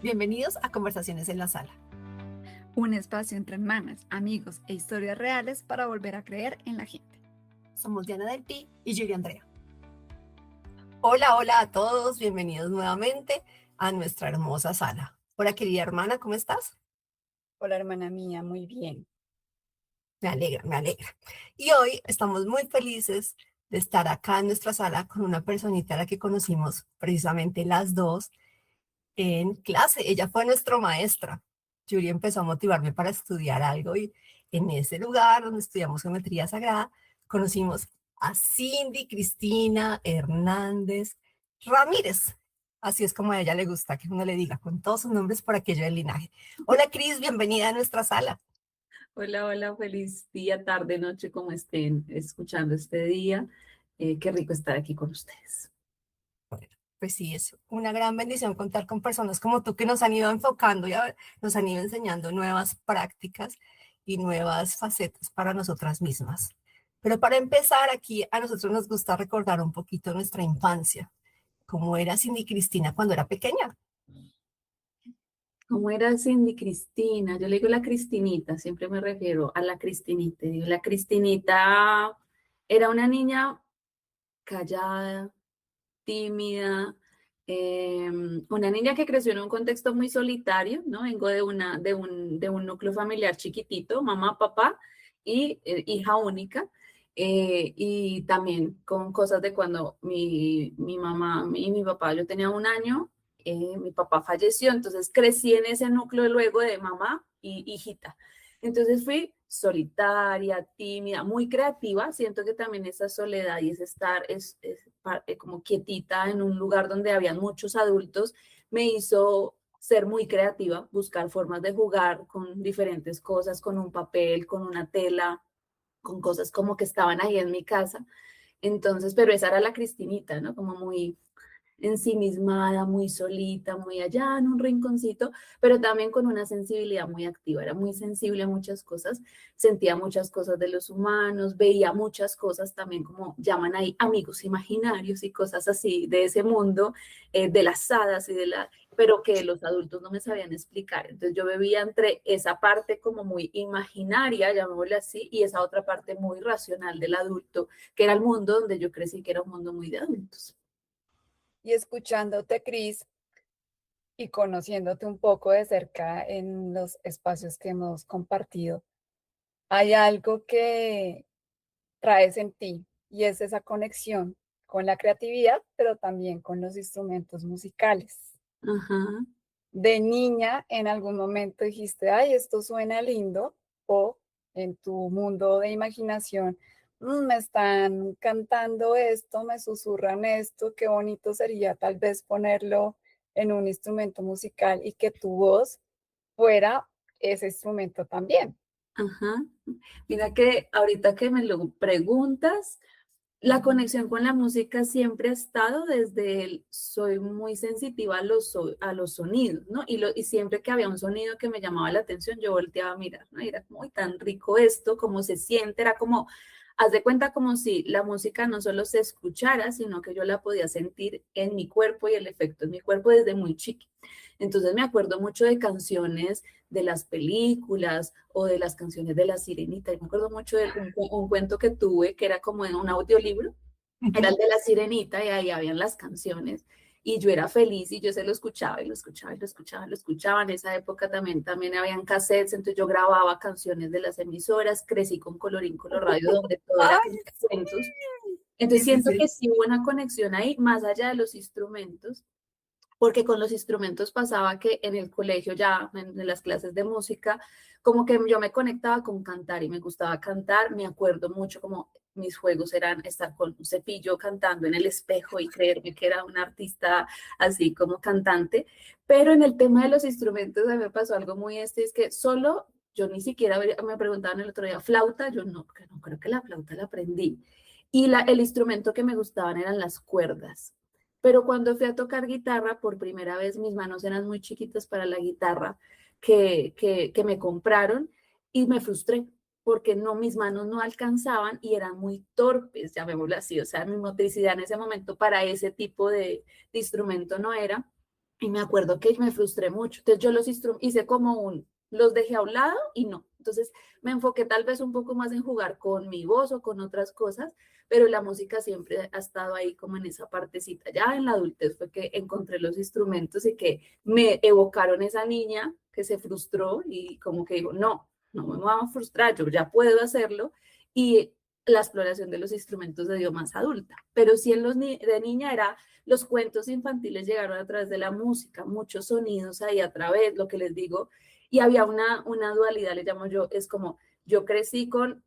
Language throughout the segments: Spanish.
Bienvenidos a Conversaciones en la Sala. Un espacio entre hermanas, amigos e historias reales para volver a creer en la gente. Somos Diana del Pi y Yuri Andrea. Hola a todos, bienvenidos nuevamente a nuestra hermosa sala. Hola, querida hermana, ¿cómo estás? Hola, hermana mía, muy bien. Me alegra. Y hoy estamos muy felices de estar acá en nuestra sala con una personita a la que conocimos precisamente las dos en clase. Ella fue nuestra maestra. Yuri empezó a motivarme para estudiar algo y en ese lugar donde estudiamos geometría sagrada conocimos a Cindy Cristina Hernández Ramírez. Así es como a ella le gusta que uno le diga con todos sus nombres por aquello del linaje. Hola Cris, bienvenida a nuestra sala. Hola, feliz día, tarde, noche, como estén escuchando este día. Qué rico estar aquí con ustedes. Bueno, pues sí, es una gran bendición contar con personas como tú que nos han ido enfocando y nos han ido enseñando nuevas prácticas y nuevas facetas para nosotras mismas. Pero para empezar, aquí a nosotros nos gusta recordar un poquito nuestra infancia, cómo era Cindy Cristina cuando era pequeña. ¿Cómo era Cindy Cristina? Yo le digo la Cristinita, siempre me refiero a la Cristinita. Digo, la Cristinita era una niña callada, tímida, una niña que creció en un contexto muy solitario, ¿no? Vengo de un núcleo familiar chiquitito, mamá, papá y hija única. Y también con cosas de cuando mi mamá y mi papá, yo tenía 1 año, mi papá falleció, entonces crecí en ese núcleo luego de mamá y hijita. Entonces fui solitaria, tímida, muy creativa. Siento que también esa soledad y ese estar como quietita en un lugar donde habían muchos adultos me hizo ser muy creativa, buscar formas de jugar con diferentes cosas, con un papel, con una tela, con cosas como que estaban ahí en mi casa. Entonces, pero esa era la Cristinita, ¿no? Como muy ensimismada, muy solita, muy allá en un rinconcito, pero también con una sensibilidad muy activa. Era muy sensible a muchas cosas, sentía muchas cosas de los humanos, veía muchas cosas también como llaman ahí amigos imaginarios y cosas así de ese mundo, de las hadas pero que los adultos no me sabían explicar. Entonces yo vivía entre esa parte como muy imaginaria, llamémosle así, y esa otra parte muy racional del adulto, que era el mundo donde yo crecí, que era un mundo muy de adultos. Y escuchándote, Cris, y conociéndote un poco de cerca en los espacios que hemos compartido, hay algo que traes en ti y es esa conexión con la creatividad, pero también con los instrumentos musicales. Ajá. De niña, en algún momento dijiste, ay, esto suena lindo, o en tu mundo de imaginación, me están cantando esto, me susurran esto, qué bonito sería tal vez ponerlo en un instrumento musical y que tu voz fuera ese instrumento también. Ajá. Mira que ahorita que me lo preguntas, la conexión con la música siempre ha estado soy muy sensitiva a los sonidos, ¿no? Y siempre que había un sonido que me llamaba la atención, yo volteaba a mirar, ¿no? Y era muy tan rico esto, cómo se siente, era como, haz de cuenta como si la música no solo se escuchara, sino que yo la podía sentir en mi cuerpo y el efecto en mi cuerpo desde muy chiqui. Entonces me acuerdo mucho de canciones de las películas o de las canciones de La Sirenita. Y me acuerdo mucho de un cuento que tuve que era como en un audiolibro, era el de La Sirenita y ahí habían las canciones. Y yo era feliz y yo se lo escuchaba y lo escuchaba y lo escuchaba y lo escuchaba. En esa época también habían cassettes, entonces yo grababa canciones de las emisoras, crecí con Colorín Colorado, donde todo era Ay, con cuentos. sí, Entonces sí, siento que sí. sí hubo una conexión ahí, más allá de los instrumentos, porque con los instrumentos pasaba que en el colegio ya, en las clases de música, como que yo me conectaba con cantar y me gustaba cantar. Me acuerdo mucho como mis juegos eran estar con un cepillo cantando en el espejo y creerme que era una artista así como cantante. Pero en el tema de los instrumentos a mí me pasó algo muy es que solo yo ni siquiera me preguntaban el otro día, flauta, yo no, que no creo que la flauta la aprendí. Y el instrumento que me gustaban eran las cuerdas. Pero cuando fui a tocar guitarra por primera vez, mis manos eran muy chiquitas para la guitarra que me compraron y me frustré porque no, mis manos no alcanzaban y eran muy torpes, llamémoslo así. O sea, mi motricidad en ese momento para ese tipo de instrumento no era. Y me acuerdo que me frustré mucho. Entonces yo hice como los dejé a un lado y no. Entonces me enfoqué tal vez un poco más en jugar con mi voz o con otras cosas, pero la música siempre ha estado ahí como en esa partecita. Ya en la adultez fue que encontré los instrumentos y que me evocaron esa niña que se frustró y como que dijo, no, no me voy a frustrar, yo ya puedo hacerlo. Y la exploración de los instrumentos se dio más adulta. Pero sí de niña era los cuentos infantiles llegaron a través de la música, muchos sonidos ahí a través, lo que les digo, y había una dualidad, le llamo yo, es como yo crecí con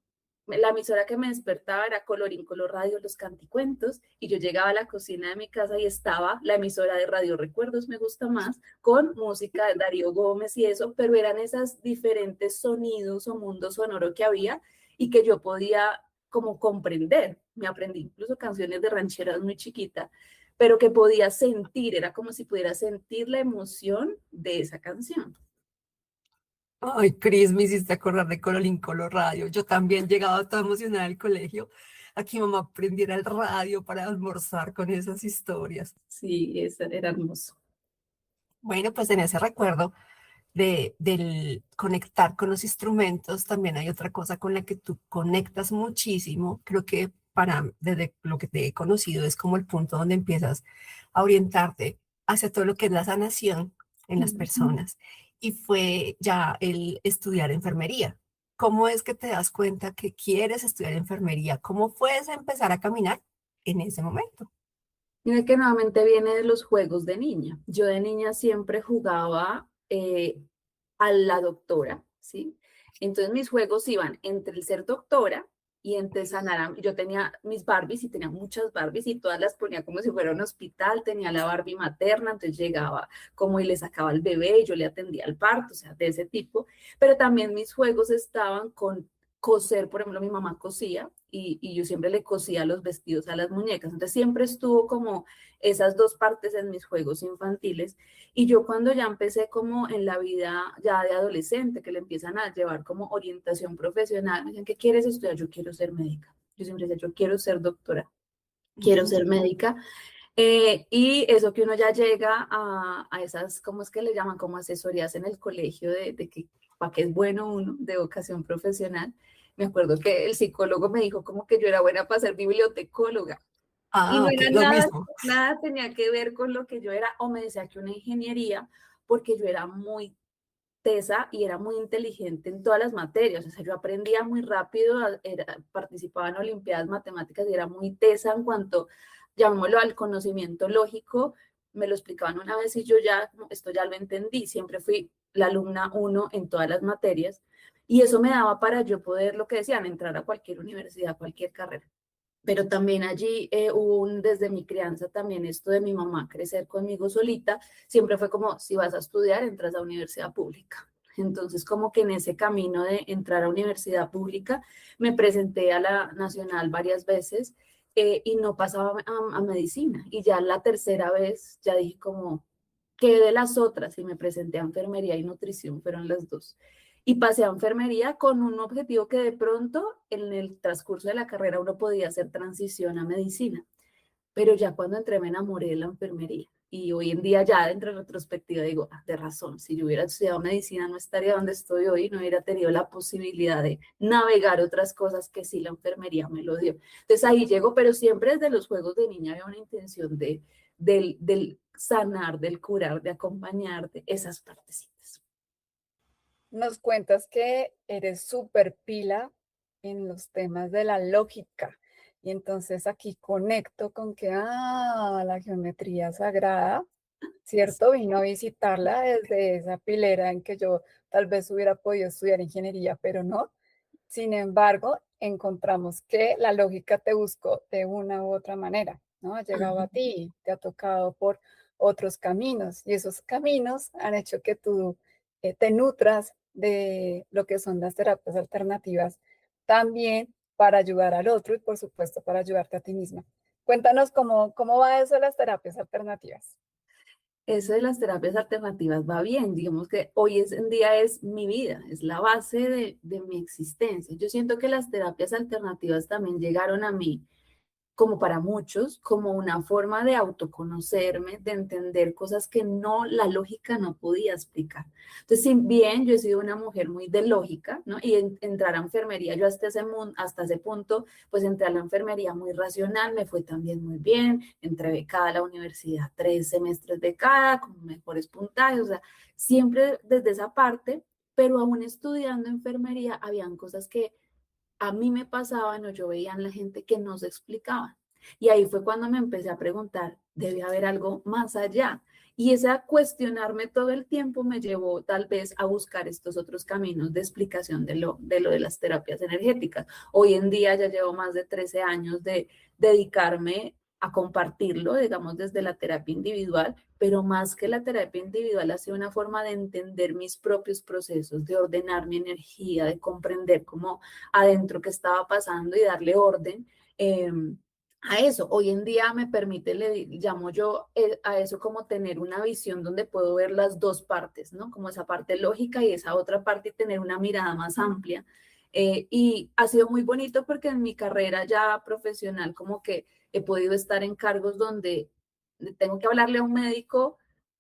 la emisora que me despertaba era Colorín Color Radio, los canticuentos, y yo llegaba a la cocina de mi casa y estaba la emisora de Radio Recuerdos, me gusta más, con música de Darío Gómez y eso, pero eran esos diferentes sonidos o mundo sonoro que había y que yo podía como comprender. Me aprendí incluso canciones de rancheras muy chiquita, pero que podía sentir, era como si pudiera sentir la emoción de esa canción. Ay, Cris, me hiciste acordar de Cololín Color Radio. Yo también llegaba toda emocionada al colegio a que mamá prendiera el radio para almorzar con esas historias. Sí, eso era hermoso. Bueno, pues en ese recuerdo del conectar con los instrumentos, también hay otra cosa con la que tú conectas muchísimo. Creo que desde lo que te he conocido, es como el punto donde empiezas a orientarte hacia todo lo que es la sanación en las personas. Y fue ya el estudiar enfermería. ¿Cómo es que te das cuenta que quieres estudiar enfermería? ¿Cómo fue ese empezar a caminar en ese momento? Mira que nuevamente viene de los juegos de niña. Yo de niña siempre jugaba a la doctora, ¿sí? Entonces mis juegos iban entre el ser doctora y entre sanar. Yo tenía mis Barbies y tenía muchas Barbies y todas las ponía como si fuera un hospital. Tenía la Barbie materna, entonces llegaba como y le sacaba al bebé y yo le atendía al parto, o sea, de ese tipo. Pero también mis juegos estaban con coser, por ejemplo, mi mamá cosía y yo siempre le cosía los vestidos a las muñecas. Entonces siempre estuvo como esas dos partes en mis juegos infantiles. Y yo cuando ya empecé como en la vida ya de adolescente, que le empiezan a llevar como orientación profesional, me dicen, ¿qué quieres estudiar? Yo quiero ser médica. Yo siempre decía, yo quiero ser doctora, quiero ser médica. Y eso que uno ya llega a esas, ¿cómo es que le llaman? Como asesorías en el colegio de que para qué es bueno uno de vocación profesional. Me acuerdo que el psicólogo me dijo como que yo era buena para ser bibliotecóloga. Y Ah, no ok, era lo nada, mismo. nada tenía que ver con lo que yo era, o me decía que una ingeniería, porque yo era muy tesa y era muy inteligente en todas las materias. O sea, yo aprendía muy rápido, participaba en olimpiadas matemáticas y era muy tesa en cuanto, llamémoslo, al conocimiento lógico. Me lo explicaban una vez y yo ya, esto ya lo entendí. Siempre fui la alumna uno en todas las materias y eso me daba para yo poder, lo que decían, entrar a cualquier universidad, cualquier carrera. Pero también allí hubo desde mi crianza también esto de mi mamá crecer conmigo solita, siempre fue como, si vas a estudiar, entras a universidad pública. Entonces, como que en ese camino de entrar a universidad pública, me presenté a la nacional varias veces y no pasaba a medicina. Y ya la tercera vez, ya dije como, ¿qué de las otras? Y me presenté a enfermería y nutrición, fueron las dos y pasé a enfermería con un objetivo que de pronto en el transcurso de la carrera uno podía hacer transición a medicina, pero ya cuando entré me enamoré de la enfermería y hoy en día ya dentro de retrospectiva digo, de razón, si yo hubiera estudiado medicina no estaría donde estoy hoy, no hubiera tenido la posibilidad de navegar otras cosas que sí la enfermería me lo dio. Entonces ahí llego, pero siempre desde los juegos de niña había una intención del sanar, del curar, de acompañar, de esas partecitas. Nos cuentas que eres súper pila en los temas de la lógica. Y entonces aquí conecto con que, la geometría sagrada, ¿cierto? Vino a visitarla desde esa pilera en que yo tal vez hubiera podido estudiar ingeniería, pero no. Sin embargo, encontramos que la lógica te buscó de una u otra manera, ¿no? Ha llegado a ti, te ha tocado por otros caminos y esos caminos han hecho que tú te nutras de lo que son las terapias alternativas también para ayudar al otro y por supuesto para ayudarte a ti misma. Cuéntanos cómo va eso de las terapias alternativas. Eso de las terapias alternativas va bien, digamos que hoy en día es mi vida, es la base de mi existencia. Yo siento que las terapias alternativas también llegaron a mí como para muchos, como una forma de autoconocerme, de entender cosas que no, la lógica no podía explicar. Entonces, si bien yo he sido una mujer muy de lógica, ¿no? Y entrar a enfermería, yo hasta ese punto, pues entré a la enfermería muy racional, me fue también muy bien, entré becada a la universidad, 3 semestres becada, con mejores puntajes, o sea, siempre desde esa parte, pero aún estudiando enfermería, habían cosas que a mí me pasaban o yo veía en la gente que no se explicaban. Y ahí fue cuando me empecé a preguntar, debe haber algo más allá. Y ese cuestionarme todo el tiempo me llevó tal vez a buscar estos otros caminos de explicación de las terapias energéticas. Hoy en día ya llevo más de 13 años de dedicarme a compartirlo, digamos, desde la terapia individual, pero más que la terapia individual ha sido una forma de entender mis propios procesos, de ordenar mi energía, de comprender cómo adentro qué estaba pasando y darle orden a eso. Hoy en día me permite, le llamo yo a eso como tener una visión donde puedo ver las dos partes, ¿no? Como esa parte lógica y esa otra parte y tener una mirada más amplia. Y ha sido muy bonito porque en mi carrera ya profesional como que he podido estar en cargos donde tengo que hablarle a un médico,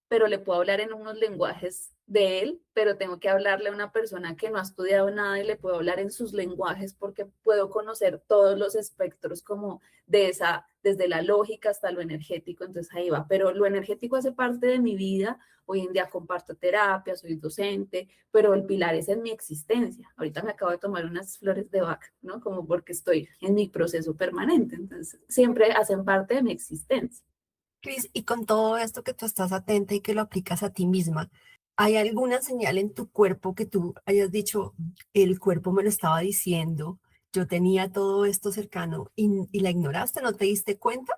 pero le puedo hablar en unos lenguajes de él, pero tengo que hablarle a una persona que no ha estudiado nada y le puedo hablar en sus lenguajes porque puedo conocer todos los espectros como de esa, desde la lógica hasta lo energético, entonces ahí va. Pero lo energético hace parte de mi vida, hoy en día comparto terapia, soy docente, pero el pilar es en mi existencia. Ahorita me acabo de tomar unas flores de Bach, ¿no? Como porque estoy en mi proceso permanente, entonces siempre hacen parte de mi existencia. Cris, y con todo esto que tú estás atenta y que lo aplicas a ti misma, ¿hay alguna señal en tu cuerpo que tú hayas dicho, el cuerpo me lo estaba diciendo, yo tenía todo esto cercano y la ignoraste, no te diste cuenta?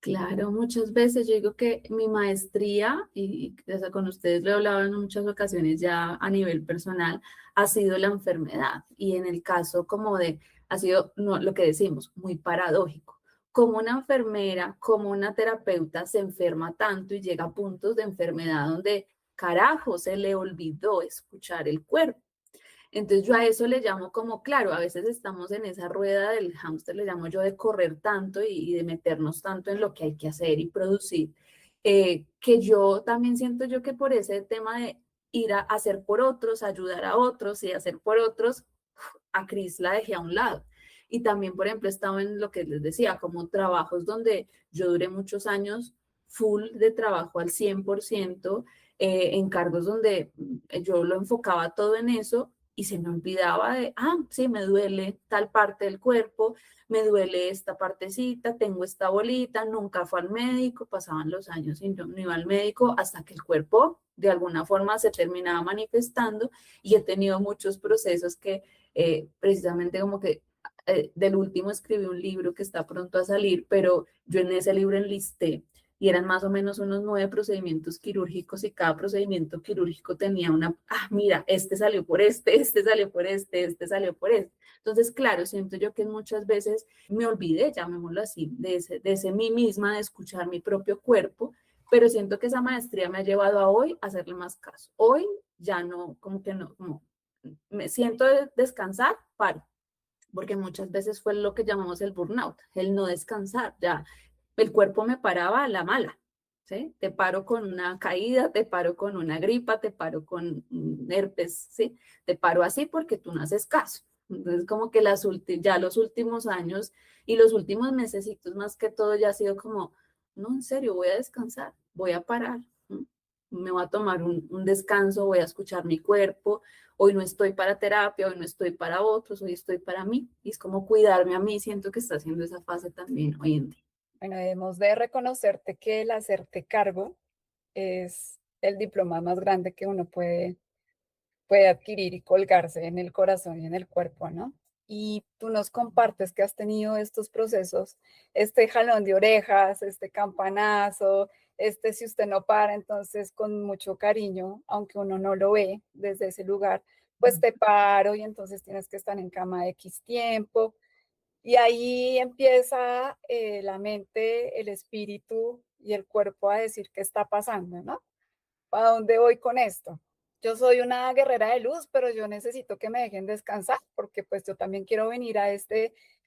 Claro, muchas veces yo digo que mi maestría, y con ustedes lo he hablado en muchas ocasiones ya a nivel personal, ha sido la enfermedad. Y en el caso como de, ha sido no, lo que decimos, muy paradójico. Como una enfermera, como una terapeuta se enferma tanto y llega a puntos de enfermedad donde, carajo, se le olvidó escuchar el cuerpo. Entonces yo a eso le llamo como, claro, a veces estamos en esa rueda del hámster, le llamo yo de correr tanto y de meternos tanto en lo que hay que hacer y producir, que yo también siento yo que por ese tema de ir a hacer por otros, ayudar a otros y hacer por otros, a Cris la dejé a un lado. Y también, por ejemplo, estaba en lo que les decía, como trabajos donde yo duré muchos años full de trabajo al 100%, en cargos donde yo lo enfocaba todo en eso y se me olvidaba de, sí, me duele tal parte del cuerpo, me duele esta partecita, tengo esta bolita, nunca fue al médico, pasaban los años y no iba al médico hasta que el cuerpo de alguna forma se terminaba manifestando y he tenido muchos procesos que precisamente como que del último escribí un libro que está pronto a salir, pero yo en ese libro enlisté y eran más o menos unos 9 procedimientos quirúrgicos y cada procedimiento quirúrgico tenía una, mira, este salió por este salió por este salió por este. Entonces, claro, siento yo que muchas veces me olvidé, llamémoslo así, de ese mí misma, de escuchar mi propio cuerpo, pero siento que esa maestría me ha llevado a hoy a hacerle más caso. Hoy ya no, como que no, como me siento de descansar, paro, porque muchas veces fue lo que llamamos el burnout, el no descansar, ya el cuerpo me paraba a la mala, ¿sí? Te paro con una caída, te paro con una gripa, te paro con herpes, ¿sí? Te paro así porque tú no haces caso. Entonces, como que ya los últimos años y los últimos mesecitos más que todo ya ha sido como, no, en serio, voy a descansar, voy a parar, ¿no? Me voy a tomar un descanso, voy a escuchar mi cuerpo, hoy no estoy para terapia, hoy no estoy para otros, hoy estoy para mí. Y es como cuidarme a mí, siento que está haciendo esa fase también hoy en día. Bueno, debemos de reconocerte que el hacerte cargo es el diploma más grande que uno puede adquirir y colgarse en el corazón y en el cuerpo, ¿no? Y tú nos compartes que has tenido estos procesos, este jalón de orejas, este campanazo, este si usted no para, entonces con mucho cariño, aunque uno no lo ve desde ese lugar, pues te paro y entonces tienes que estar en cama X tiempo. Y ahí empieza la mente, el espíritu y el cuerpo a decir qué está pasando, ¿no? ¿A dónde voy con esto? Yo soy una guerrera de luz, pero yo necesito que me dejen descansar porque pues yo también quiero venir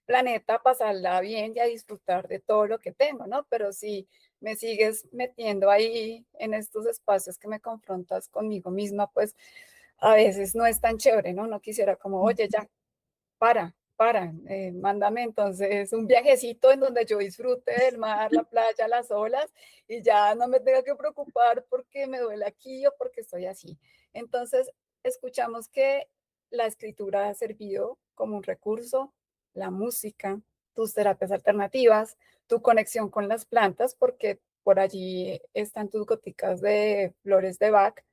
planeta, pasarla bien y a disfrutar de todo lo que tengo, ¿no? Pero si me sigues metiendo ahí en estos espacios que me confrontas conmigo misma, pues a veces no es tan chévere, ¿no? No quisiera como, oye, ya, mándame entonces un viajecito en donde yo disfrute del mar, la playa, las olas y ya no me tenga que preocupar porque me duele aquí o porque estoy así. Entonces, escuchamos que la escritura ha servido como un recurso, la música, tus terapias alternativas, tu conexión con las plantas, porque por allí están tus goticas de flores de Bach,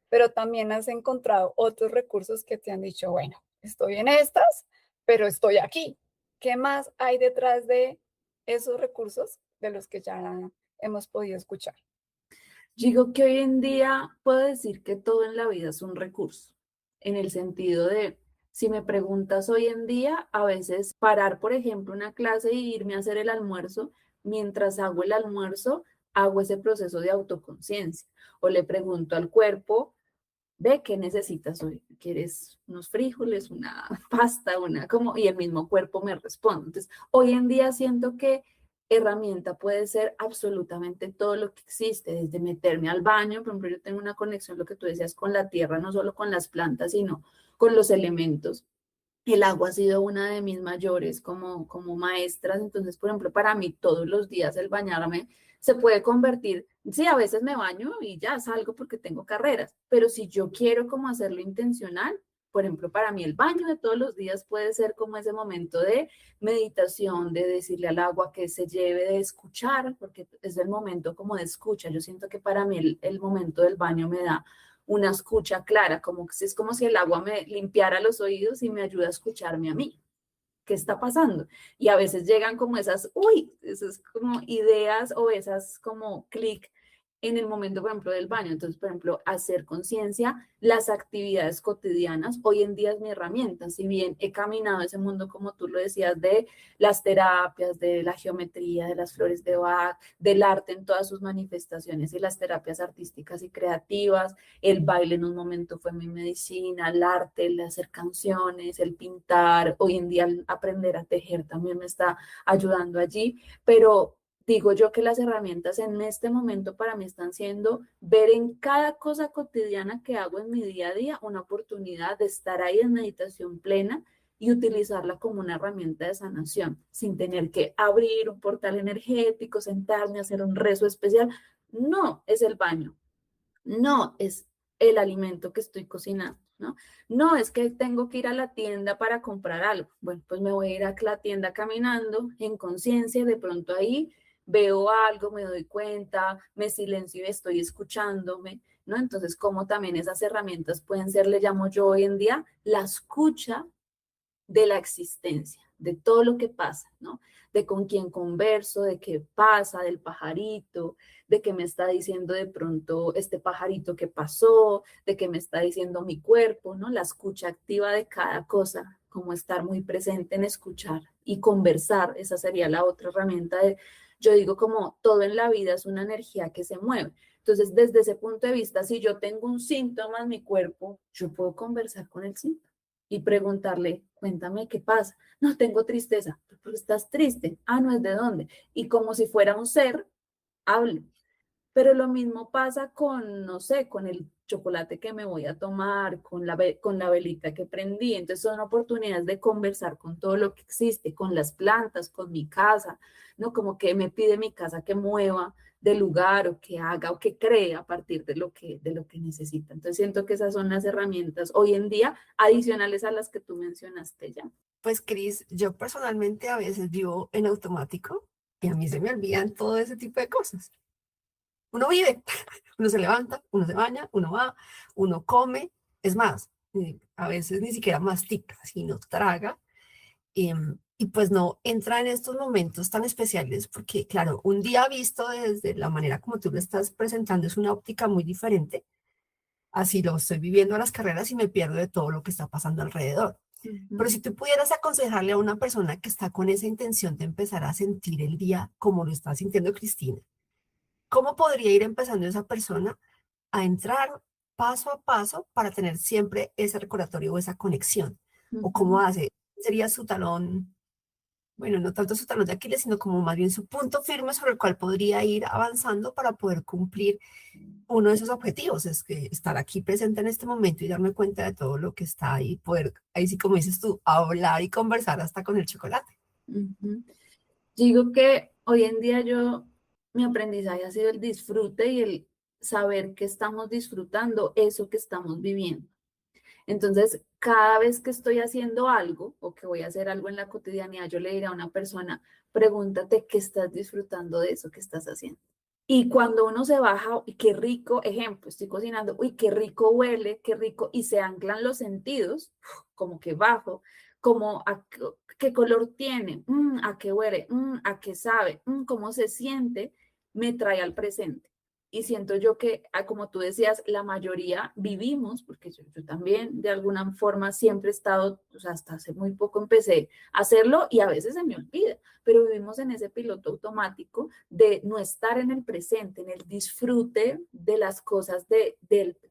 pero también has encontrado otros recursos que te han dicho, bueno, estoy en estas, pero estoy aquí. ¿Qué más hay detrás de esos recursos de los que ya hemos podido escuchar? Digo que hoy en día puedo decir que todo en la vida es un recurso, en el sentido de, si me preguntas hoy en día, a veces parar, por ejemplo, una clase y irme a hacer el almuerzo, mientras hago el almuerzo, hago ese proceso de autoconciencia, o le pregunto al cuerpo, ve qué necesitas hoy, ¿quieres unos frijoles, una pasta, y el mismo cuerpo me responde. Entonces, hoy en día siento que herramienta puede ser absolutamente todo lo que existe, desde meterme al baño, por ejemplo, yo tengo una conexión, lo que tú decías, con la tierra, no solo con las plantas, sino con los elementos. El agua ha sido una de mis mayores como maestras, entonces, por ejemplo, para mí todos los días el bañarme se puede convertir, sí, a veces me baño y ya salgo porque tengo carreras, pero si yo quiero como hacerlo intencional, por ejemplo, para mí el baño de todos los días puede ser como ese momento de meditación, de decirle al agua que se lleve, de escuchar, porque es el momento como de escucha. Yo siento que para mí el momento del baño me da una escucha clara, como que es como si el agua me limpiara los oídos y me ayuda a escucharme a mí. ¿Qué está pasando? Y a veces llegan como esas como ideas o esas como clic en el momento, por ejemplo, del baño. Entonces, por ejemplo, hacer conciencia, las actividades cotidianas, hoy en día es mi herramienta. Si bien he caminado ese mundo, como tú lo decías, de las terapias, de la geometría, de las flores de Bach, del arte en todas sus manifestaciones y las terapias artísticas y creativas, el baile en un momento fue mi medicina, el arte, el hacer canciones, el pintar, hoy en día el aprender a tejer también me está ayudando allí, pero digo yo que las herramientas en este momento para mí están siendo ver en cada cosa cotidiana que hago en mi día a día una oportunidad de estar ahí en meditación plena y utilizarla como una herramienta de sanación, sin tener que abrir un portal energético, sentarme a hacer un rezo especial. No, es el baño. No, es el alimento que estoy cocinando, ¿no? No, es que tengo que ir a la tienda para comprar algo. Bueno, pues me voy a ir a la tienda caminando en conciencia, de pronto ahí veo algo, me doy cuenta, me silencio y estoy escuchándome, ¿no? Entonces, como también esas herramientas pueden ser, le llamo yo hoy en día, la escucha de la existencia, de todo lo que pasa, ¿no? De con quién converso, de qué pasa, del pajarito, de qué me está diciendo de pronto este pajarito que pasó, de qué me está diciendo mi cuerpo, ¿no? La escucha activa de cada cosa, como estar muy presente en escuchar y conversar, esa sería la otra herramienta de, yo digo como todo en la vida es una energía que se mueve. Entonces, desde ese punto de vista, si yo tengo un síntoma en mi cuerpo, yo puedo conversar con el síntoma y preguntarle, cuéntame qué pasa. No, tengo tristeza. ¿Pero estás triste? Ah, no es de dónde. Y como si fuera un ser, hable. Pero lo mismo pasa con, no sé, con el chocolate que me voy a tomar, con la velita que prendí. Entonces son oportunidades de conversar con todo lo que existe, con las plantas, con mi casa, ¿no? Como que me pide mi casa que mueva de lugar o que haga o que cree a partir de lo que necesita. Entonces siento que esas son las herramientas hoy en día adicionales a las que tú mencionaste ya. Pues, Cris, yo personalmente a veces vivo en automático y a mí se me olvidan todo ese tipo de cosas. Uno vive, uno se levanta, uno se baña, uno va, uno come. Es más, a veces ni siquiera mastica, sino traga. Y pues no entra en estos momentos tan especiales porque, claro, un día visto desde la manera como tú lo estás presentando es una óptica muy diferente. Así lo estoy viviendo a las carreras y me pierdo de todo lo que está pasando alrededor. Pero si tú pudieras aconsejarle a una persona que está con esa intención de empezar a sentir el día como lo está sintiendo Cristina, ¿cómo podría ir empezando esa persona a entrar paso a paso para tener siempre ese recordatorio o esa conexión? ¿O cómo hace? ¿Sería su talón? bueno, no tanto su talón de Aquiles, sino como más bien su punto firme sobre el cual podría ir avanzando para poder cumplir uno de esos objetivos, es que estar aquí presente en este momento y darme cuenta de todo lo que está ahí, poder, ahí sí como dices tú, hablar y conversar hasta con el chocolate. Ujú. Digo que hoy en día mi aprendizaje ha sido el disfrute y el saber que estamos disfrutando eso que estamos viviendo. Entonces, cada vez que estoy haciendo algo o que voy a hacer algo en la cotidianidad, yo le diré a una persona, pregúntate qué estás disfrutando de eso que estás haciendo. Y cuando uno se baja, uy, qué rico, ejemplo, estoy cocinando, uy, qué rico huele, qué rico, y se anclan los sentidos, como que bajo, como qué color tiene, a qué huele, a qué sabe, cómo se siente, me trae al presente. Y siento yo que, como tú decías, la mayoría vivimos, porque yo también de alguna forma siempre he estado, o sea, hasta hace muy poco empecé a hacerlo y a veces se me olvida, pero vivimos en ese piloto automático de no estar en el presente, en el disfrute de las cosas de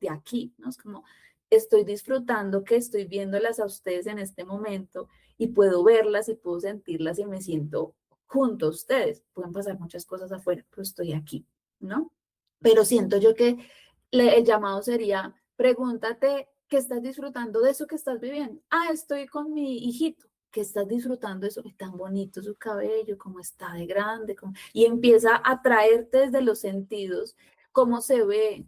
aquí, ¿no? Es como estoy disfrutando que estoy viéndolas a ustedes en este momento y puedo verlas y puedo sentirlas y me siento junto a ustedes. Pueden pasar muchas cosas afuera, pero estoy aquí, ¿no? Pero siento yo que el llamado sería, pregúntate qué estás disfrutando de eso que estás viviendo. Ah, estoy con mi hijito. ¿Qué estás disfrutando de eso? Es tan bonito su cabello, cómo está de grande. Y empieza a traerte desde los sentidos cómo se ve,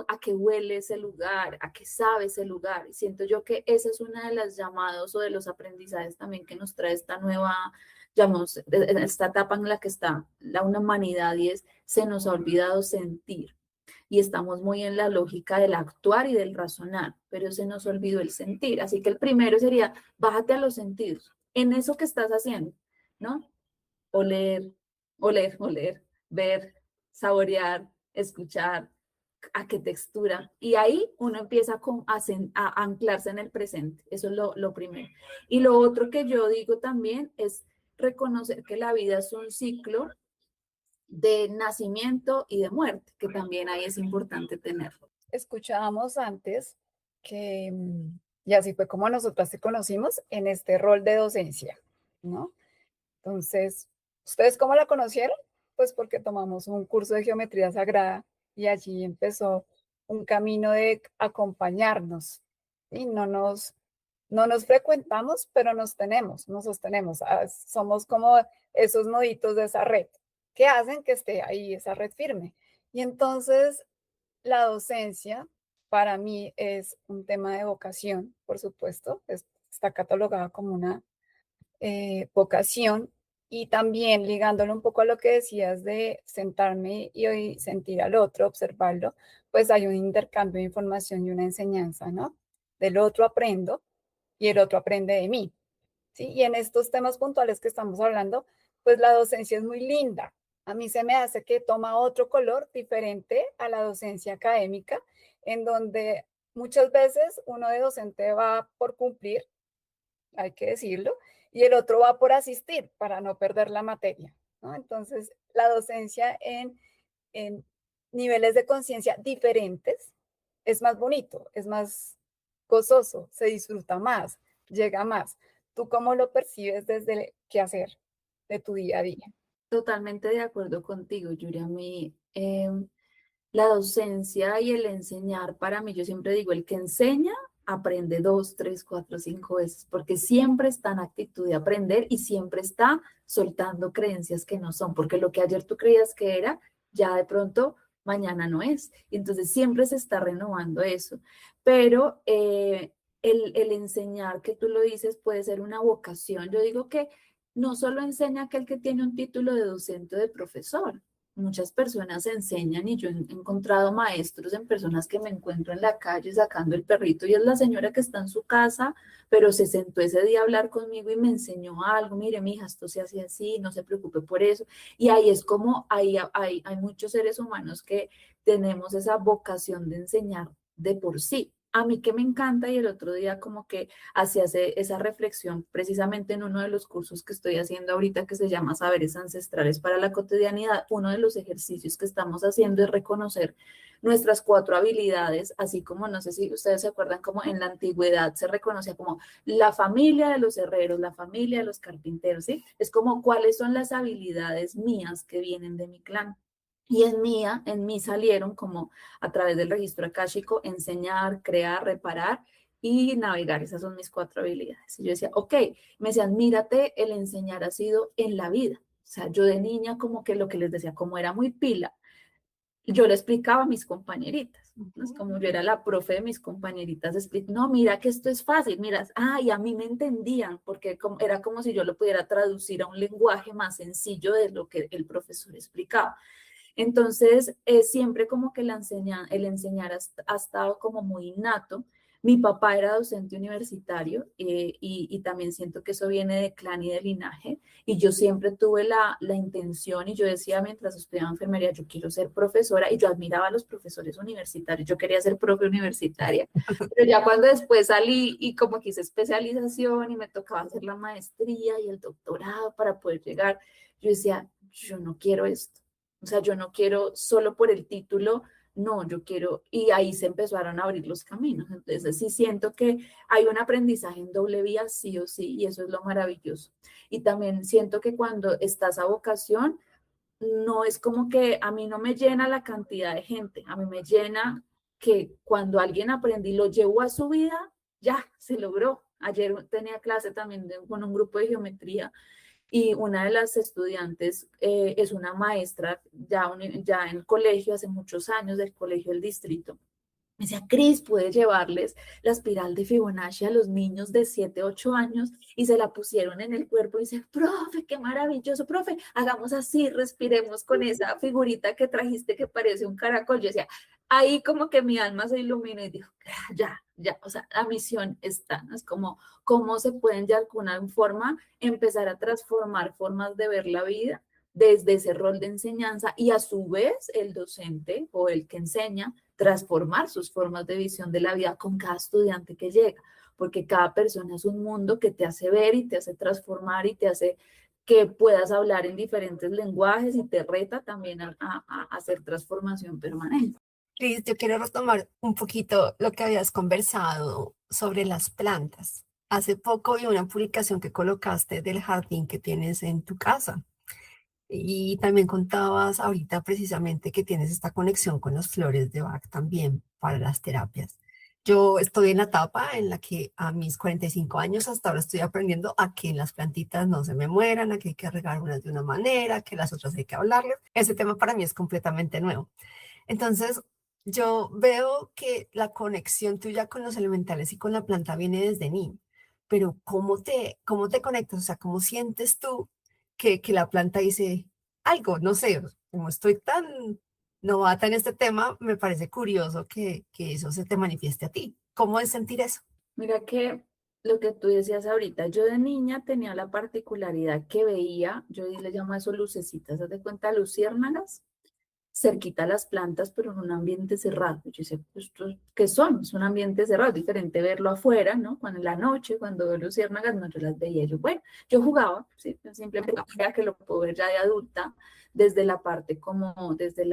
a qué huele ese lugar, a qué sabe ese lugar. Y siento yo que esa es una de las llamados o de los aprendizajes también que nos trae esta nueva, llamamos, esta etapa en la que está la humanidad y es, se nos ha olvidado sentir y estamos muy en la lógica del actuar y del razonar, pero se nos olvidó el sentir. Así que el primero sería, bájate a los sentidos, en eso que estás haciendo, ¿no? Oler, oler, ver, saborear, escuchar, a qué textura. Y ahí uno empieza a anclarse en el presente. Eso es lo primero. Y lo otro que yo digo también es reconocer que la vida es un ciclo de nacimiento y de muerte, que también ahí es importante tenerlo. Escuchábamos antes que, y así fue como nosotras te conocimos en este rol de docencia, ¿no? Entonces, ¿ustedes cómo la conocieron? Pues porque tomamos un curso de geometría sagrada y allí empezó un camino de acompañarnos. Y no nos frecuentamos, pero nos sostenemos. Somos como esos noditos de esa red que hacen que esté ahí esa red firme. Y entonces la docencia para mí es un tema de vocación, por supuesto, está catalogada como una vocación y también ligándolo un poco a lo que decías de sentarme y sentir al otro, observarlo, pues hay un intercambio de información y una enseñanza, ¿no? Del otro aprendo y el otro aprende de mí, ¿sí? Y en estos temas puntuales que estamos hablando, pues la docencia es muy linda. A mí se me hace que toma otro color diferente a la docencia académica, en donde muchas veces uno de docente va por cumplir, hay que decirlo, y el otro va por asistir para no perder la materia, ¿no? Entonces, la docencia en niveles de conciencia diferentes es más bonito, es más gozoso, se disfruta más, llega más. ¿Tú cómo lo percibes desde el quehacer de tu día a día? Totalmente de acuerdo contigo, Yuri. A mí, la docencia y el enseñar, para mí, yo siempre digo, el que enseña aprende 2, 3, 4, 5 veces, porque siempre está en actitud de aprender y siempre está soltando creencias que no son, porque lo que ayer tú creías que era, ya de pronto mañana no es. Y entonces siempre se está renovando eso. Pero el enseñar, que tú lo dices, puede ser una vocación. Yo digo que no solo enseña aquel que tiene un título de docente o de profesor. Muchas personas enseñan y yo he encontrado maestros en personas que me encuentro en la calle sacando el perrito y es la señora que está en su casa, pero se sentó ese día a hablar conmigo y me enseñó algo. Mire, mija, esto se hace así, no se preocupe por eso. Y ahí es como hay muchos seres humanos que tenemos esa vocación de enseñar de por sí. A mí que me encanta y el otro día como que hacía esa reflexión precisamente en uno de los cursos que estoy haciendo ahorita que se llama Saberes Ancestrales para la Cotidianidad. Uno de los ejercicios que estamos haciendo es reconocer nuestras 4 habilidades, así como, no sé si ustedes se acuerdan, como en la antigüedad se reconocía como la familia de los herreros, la familia de los carpinteros, ¿sí? Es como cuáles son las habilidades mías que vienen de mi clan. Y en mí salieron como a través del registro akáshico, enseñar, crear, reparar y navegar. Esas son mis 4 habilidades. Y yo decía, ok, me decían, mírate, el enseñar ha sido en la vida. O sea, yo de niña como que lo que les decía, como era muy pila, yo le explicaba a mis compañeritas, ¿no? Es como yo era la profe de mis compañeritas, no, mira que esto es fácil, mira, y a mí me entendían, porque era como si yo lo pudiera traducir a un lenguaje más sencillo de lo que el profesor explicaba. Entonces, siempre como que el enseñar ha estado como muy innato. Mi papá era docente universitario y también siento que eso viene de clan y de linaje. Y yo siempre tuve la intención y yo decía mientras estudiaba enfermería, yo quiero ser profesora y yo admiraba a los profesores universitarios. Yo quería ser profe universitaria. Pero ya cuando después salí y como que hice especialización y me tocaba hacer la maestría y el doctorado para poder llegar, yo decía, yo no quiero esto. O sea, yo no quiero solo por el título, no, yo quiero, y ahí se empezaron a abrir los caminos. Entonces, sí siento que hay un aprendizaje en doble vía, sí o sí, y eso es lo maravilloso. Y también siento que cuando estás a vocación, no es como que a mí no me llena la cantidad de gente, a mí me llena que cuando alguien aprende y lo llevó a su vida, ya se logró. Ayer tenía clase también con un grupo de geometría y una de las estudiantes es una maestra ya en el colegio, hace muchos años, del colegio del distrito. Me decía, Cris, puede llevarles la espiral de Fibonacci a los niños de 7, 8 años y se la pusieron en el cuerpo y dice, profe, qué maravilloso, profe, hagamos así, respiremos con esa figurita que trajiste que parece un caracol. Yo decía, ahí como que mi alma se iluminó y dijo, ya, o sea, la misión está, ¿no? Es como cómo se pueden de alguna forma empezar a transformar formas de ver la vida desde ese rol de enseñanza y a su vez el docente o el que enseña transformar sus formas de visión de la vida con cada estudiante que llega, porque cada persona es un mundo que te hace ver y te hace transformar y te hace que puedas hablar en diferentes lenguajes y te reta también a hacer transformación permanente. Cris, yo quiero retomar un poquito lo que habías conversado sobre las plantas. Hace poco vi una publicación que colocaste del jardín que tienes en tu casa. Y también contabas ahorita precisamente que tienes esta conexión con las flores de Bach también para las terapias. Yo estoy en la etapa en la que a mis 45 años hasta ahora estoy aprendiendo a que las plantitas no se me mueran, a que hay que regar unas de una manera, que las otras hay que hablarles. Ese tema para mí es completamente nuevo. Entonces, yo veo que la conexión tuya con los elementales y con la planta viene desde niño, pero cómo te conectas? O sea, ¿cómo sientes tú que la planta dice algo? No sé, como estoy tan novata en este tema, me parece curioso que eso se te manifieste a ti. ¿Cómo es sentir eso? Mira que lo que tú decías ahorita, yo de niña tenía la particularidad que veía, yo le llamo a eso lucecitas, ¿haz de cuenta? Luciérnagas, cerquita a las plantas, pero en un ambiente cerrado. Yo decía, pues, ¿qué son? Es un ambiente cerrado, es diferente verlo afuera, ¿no? Cuando en la noche, cuando veo luciérnagas, no, yo las veía. Yo, bueno, yo jugaba, ¿sí? Simplemente veía que lo puedo ver ya de adulta, desde la parte como, desde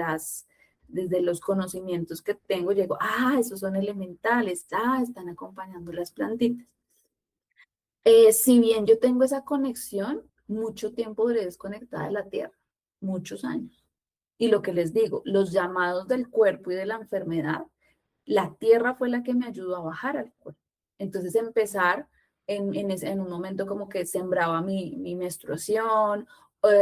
los conocimientos que tengo, llego, esos son elementales, están acompañando las plantitas. Si bien yo tengo esa conexión, mucho tiempo duré desconectada de la tierra, muchos años. Y lo que les digo, los llamados del cuerpo y de la enfermedad, la tierra fue la que me ayudó a bajar al cuerpo. Entonces empezar en un momento como que sembraba mi menstruación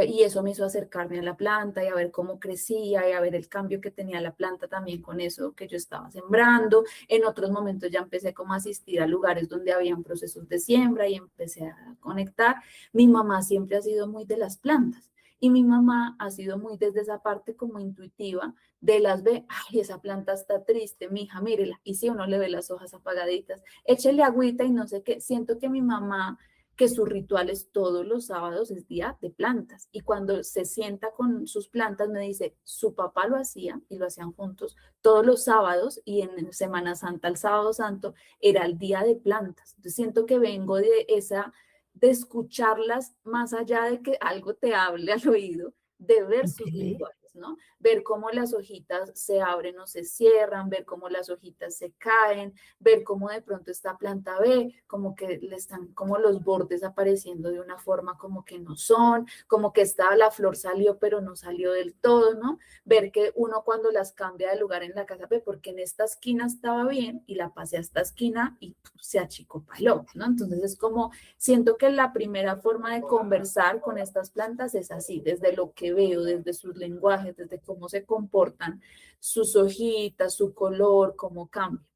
y eso me hizo acercarme a la planta y a ver cómo crecía y a ver el cambio que tenía la planta también con eso que yo estaba sembrando. En otros momentos ya empecé como a asistir a lugares donde habían procesos de siembra y empecé a conectar. Mi mamá siempre ha sido muy de las plantas. Y mi mamá ha sido muy desde esa parte como intuitiva de las ve, esa planta está triste, mija, mírela. Y si uno le ve las hojas apagaditas, échele agüita y no sé qué. Siento que mi mamá, que sus rituales todos los sábados es día de plantas. Y cuando se sienta con sus plantas, me dice, su papá lo hacía y lo hacían juntos todos los sábados y en Semana Santa, el sábado santo, era el día de plantas. Entonces siento que vengo de escucharlas más allá de que algo te hable al oído, de ver sus Ok. lenguajes. ¿no? Ver cómo las hojitas se abren o se cierran, ver cómo las hojitas se caen, ver cómo de pronto esta planta ve, como que le están como los bordes apareciendo de una forma como que no son, como que la flor salió pero no salió del todo, ¿no? Ver que uno cuando las cambia de lugar en la casa ve porque en esta esquina estaba bien y la pasé a esta esquina y se achicopaló, ¿no? Entonces es como, siento que la primera forma de conversar con estas plantas es así, desde lo que veo, desde sus lenguajes, desde cómo se comportan, sus hojitas, su color, cómo cambia.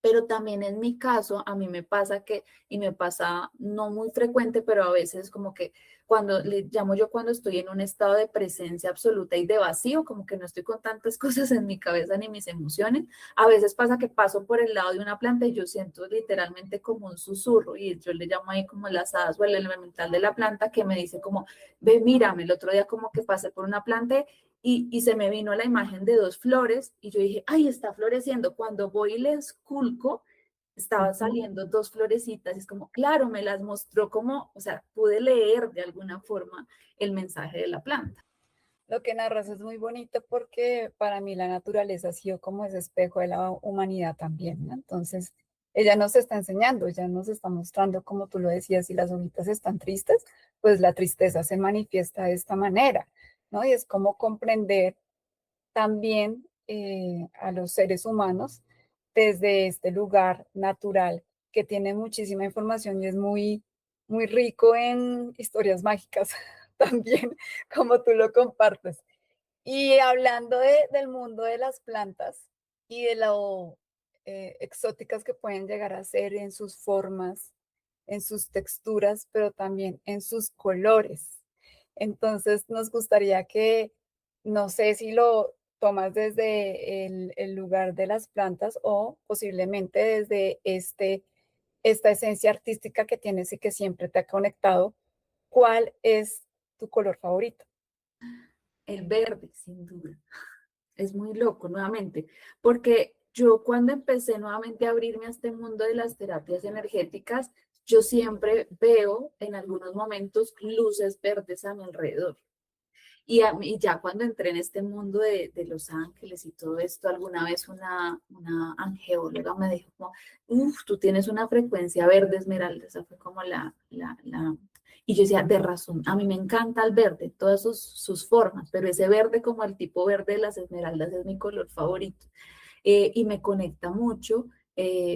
Pero también en mi caso, a mí me pasa que, y me pasa no muy frecuente, pero a veces como que cuando le llamo yo cuando estoy en un estado de presencia absoluta y de vacío, como que no estoy con tantas cosas en mi cabeza ni mis emociones, a veces pasa que paso por el lado de una planta y yo siento literalmente como un susurro y yo le llamo ahí como las hadas o el elemental de la planta que me dice como, ve, mírame, el otro día como que pasé por una planta y se me vino la imagen de dos flores y yo dije, ay, está floreciendo. Cuando voy y le esculco, estaban saliendo dos florecitas y es como, claro, me las mostró como, o sea, pude leer de alguna forma el mensaje de la planta. Lo que narras es muy bonito porque para mí la naturaleza ha sido como ese espejo de la humanidad también, ¿no? Entonces, ella nos está enseñando, ella nos está mostrando, como tú lo decías, si las hojitas están tristes, pues la tristeza se manifiesta de esta manera, ¿no? Y es como comprender también a los seres humanos desde este lugar natural que tiene muchísima información y es muy, muy rico en historias mágicas también, como tú lo compartes. Y hablando del mundo de las plantas y de lo exóticas que pueden llegar a ser en sus formas, en sus texturas, pero también en sus colores. Entonces, nos gustaría que, no sé si lo tomas desde el lugar de las plantas o posiblemente desde esta esencia artística que tienes y que siempre te ha conectado, ¿cuál es tu color favorito? El verde, sin duda. Es muy loco nuevamente, porque yo cuando empecé nuevamente a abrirme a este mundo de las terapias energéticas, yo siempre veo en algunos momentos luces verdes a mi alrededor. Y ya cuando entré en este mundo de los ángeles y todo esto, alguna vez una angeóloga me dijo, como, uff, tú tienes una frecuencia verde esmeralda, esa fue como la. Y yo decía, de razón, a mí me encanta el verde, todas sus formas, pero ese verde como el tipo verde de las esmeraldas es mi color favorito. Y me conecta mucho.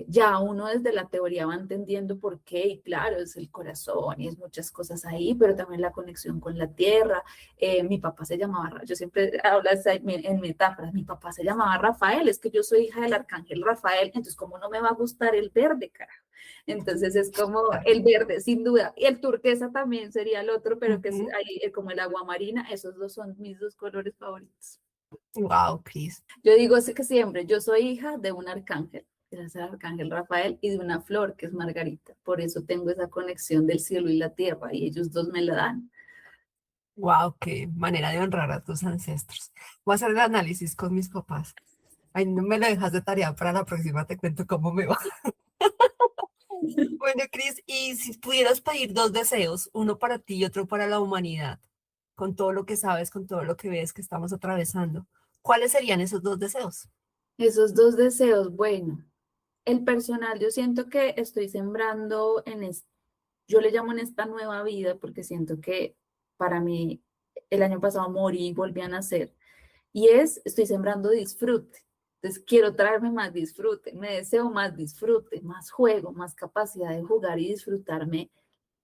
Ya uno desde la teoría va entendiendo por qué, y claro, es el corazón y es muchas cosas ahí, pero también la conexión con la tierra. Mi papá se llamaba, yo siempre hablo en metáforas, mi papá se llamaba Rafael, es que yo soy hija del arcángel Rafael, entonces ¿cómo no me va a gustar el verde, carajo? Entonces es como el verde, sin duda, y el turquesa también sería el otro, pero que es ahí, como el agua marina, esos dos son mis dos colores favoritos. Wow, Cris. Yo digo que siempre, yo soy hija de un arcángel, que es el arcángel Rafael, y de una flor, que es Margarita. Por eso tengo esa conexión del cielo y la tierra, y ellos dos me la dan. Wow, qué manera de honrar a tus ancestros. Voy a hacer el análisis con mis papás. Ay, no me lo dejas de tarea para la próxima, te cuento cómo me va. Bueno, Cris, y si pudieras pedir dos deseos, uno para ti y otro para la humanidad, con todo lo que sabes, con todo lo que ves que estamos atravesando, ¿cuáles serían esos dos deseos? Esos dos deseos, bueno, el personal, yo siento que estoy sembrando yo le llamo en esta nueva vida, porque siento que para mí el año pasado morí y volví a nacer. Y estoy sembrando disfrute. Entonces quiero traerme más disfrute, me deseo más disfrute, más juego, más capacidad de jugar y disfrutarme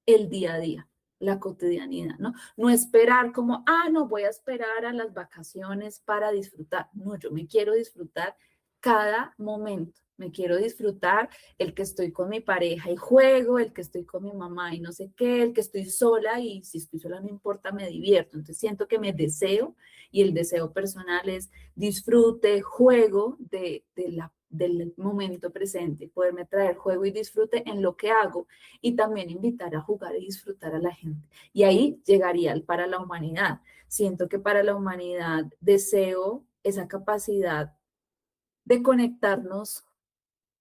el día a día, la cotidianidad, ¿no? No esperar como, no, voy a esperar a las vacaciones para disfrutar. No, yo me quiero disfrutar cada momento. Me quiero disfrutar el que estoy con mi pareja y juego, el que estoy con mi mamá y no sé qué, el que estoy sola y si estoy sola no importa, me divierto. Entonces siento que me deseo y el deseo personal es disfrute, juego del momento presente, poderme traer juego y disfrute en lo que hago y también invitar a jugar y disfrutar a la gente. Y ahí llegaría el para la humanidad. Siento que para la humanidad deseo esa capacidad de conectarnos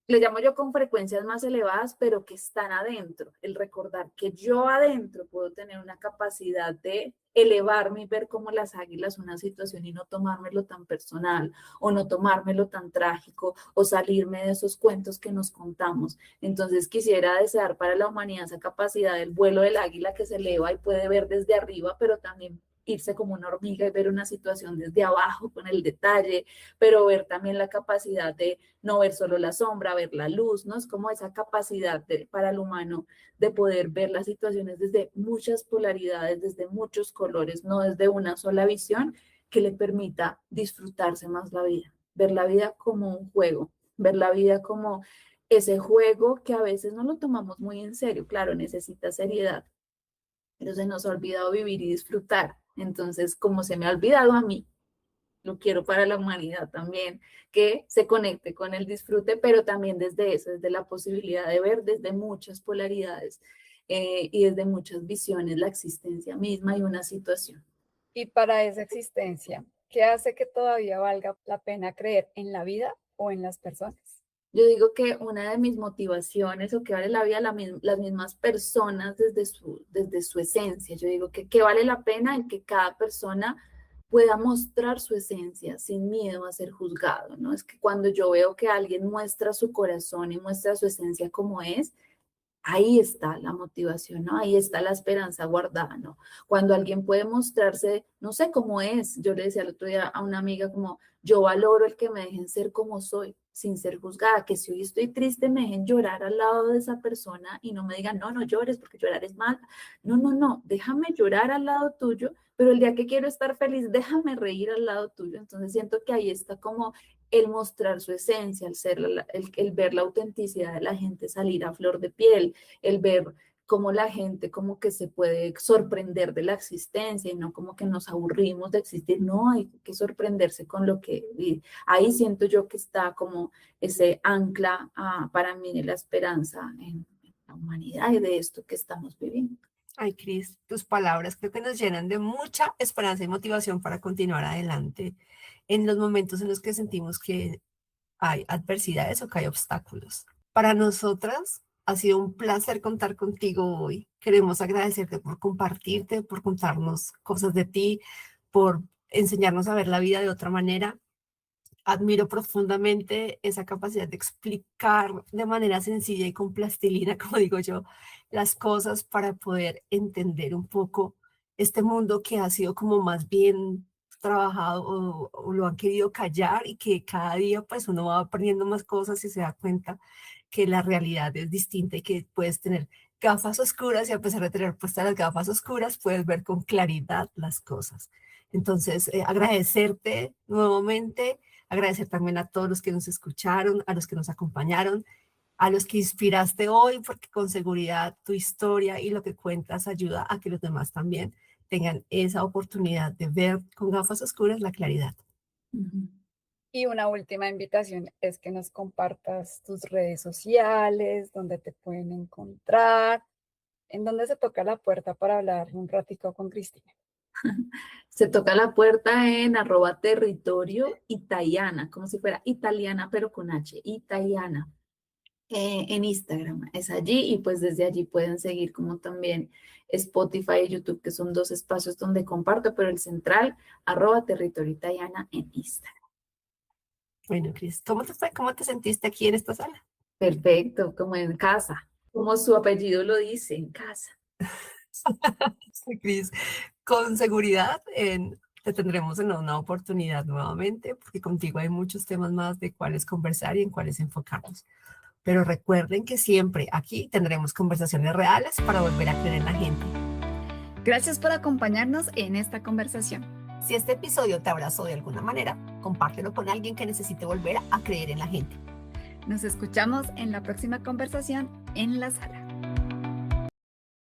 le llamo yo con frecuencias más elevadas, pero que están adentro. El recordar que yo adentro puedo tener una capacidad de elevarme y ver como las águilas una situación y no tomármelo tan personal o no tomármelo tan trágico o salirme de esos cuentos que nos contamos. Entonces quisiera desear para la humanidad esa capacidad del vuelo del águila que se eleva y puede ver desde arriba, pero también irse como una hormiga y ver una situación desde abajo con el detalle, pero ver también la capacidad de no ver solo la sombra, ver la luz, ¿no? Es como esa capacidad para el humano de poder ver las situaciones desde muchas polaridades, desde muchos colores, no desde una sola visión que le permita disfrutarse más la vida, ver la vida como un juego, ver la vida como ese juego que a veces no lo tomamos muy en serio, claro, necesita seriedad, pero se nos ha olvidado vivir y disfrutar. Entonces, como se me ha olvidado a mí, lo quiero para la humanidad también, que se conecte con el disfrute, pero también desde eso, desde la posibilidad de ver desde muchas polaridades y desde muchas visiones la existencia misma y una situación. Y para esa existencia, ¿qué hace que todavía valga la pena creer en la vida o en las personas? Yo digo que una de mis motivaciones o que vale la vida las mismas personas desde su esencia. Yo digo que vale la pena en que cada persona pueda mostrar su esencia sin miedo a ser juzgado, ¿no? Es que cuando yo veo que alguien muestra su corazón y muestra su esencia como es, ahí está la motivación, ¿no? Ahí está la esperanza guardada, ¿no? Cuando alguien puede mostrarse, no sé cómo es, yo le decía el otro día a una amiga como, yo valoro el que me dejen ser como soy, sin ser juzgada, que si hoy estoy triste me dejen llorar al lado de esa persona y no me digan, no, no llores porque llorar es mal. No, no, no, déjame llorar al lado tuyo, pero el día que quiero estar feliz, déjame reír al lado tuyo. Entonces siento que ahí está como el mostrar su esencia, el ver la autenticidad de la gente salir a flor de piel, el ver cómo la gente como que se puede sorprender de la existencia y no como que nos aburrimos de existir, no, hay que sorprenderse con lo que ahí siento yo que está como ese ancla para mí de la esperanza en la humanidad y de esto que estamos viviendo. Ay, Cris, tus palabras creo que nos llenan de mucha esperanza y motivación para continuar adelante en los momentos en los que sentimos que hay adversidades o que hay obstáculos. Para nosotras ha sido un placer contar contigo hoy. Queremos agradecerte por compartirte, por contarnos cosas de ti, por enseñarnos a ver la vida de otra manera. Admiro profundamente esa capacidad de explicar de manera sencilla y con plastilina, como digo yo, las cosas para poder entender un poco este mundo que ha sido como más bien trabajado o lo han querido callar y que cada día pues uno va aprendiendo más cosas y se da cuenta que la realidad es distinta y que puedes tener gafas oscuras y a pesar de tener puestas las gafas oscuras puedes ver con claridad las cosas. Entonces, agradecerte nuevamente. Agradecer también a todos los que nos escucharon, a los que nos acompañaron, a los que inspiraste hoy, porque con seguridad tu historia y lo que cuentas ayuda a que los demás también tengan esa oportunidad de ver con gafas oscuras la claridad. Y una última invitación es que nos compartas tus redes sociales, donde te pueden encontrar, en donde se toca la puerta para hablar un ratico con Cristina. Se toca la puerta en @territorio italiana, como si fuera italiana, pero con H, italiana. En Instagram es allí y pues desde allí pueden seguir como también Spotify y YouTube, que son dos espacios donde comparto, pero el central, @territorio italiana en Instagram. Bueno, Cris, ¿cómo te fue? ¿Cómo te sentiste aquí en esta sala? Perfecto, como en casa, como su apellido lo dice, en casa. Sí, Cris, con seguridad te tendremos en una oportunidad nuevamente, porque contigo hay muchos temas más de cuáles conversar y en cuáles enfocarnos. Pero recuerden que siempre aquí tendremos conversaciones reales para volver a creer en la gente. Gracias por acompañarnos en esta conversación. Si este episodio te abrazó de alguna manera, compártelo con alguien que necesite volver a creer en la gente. Nos escuchamos en la próxima conversación en la sala.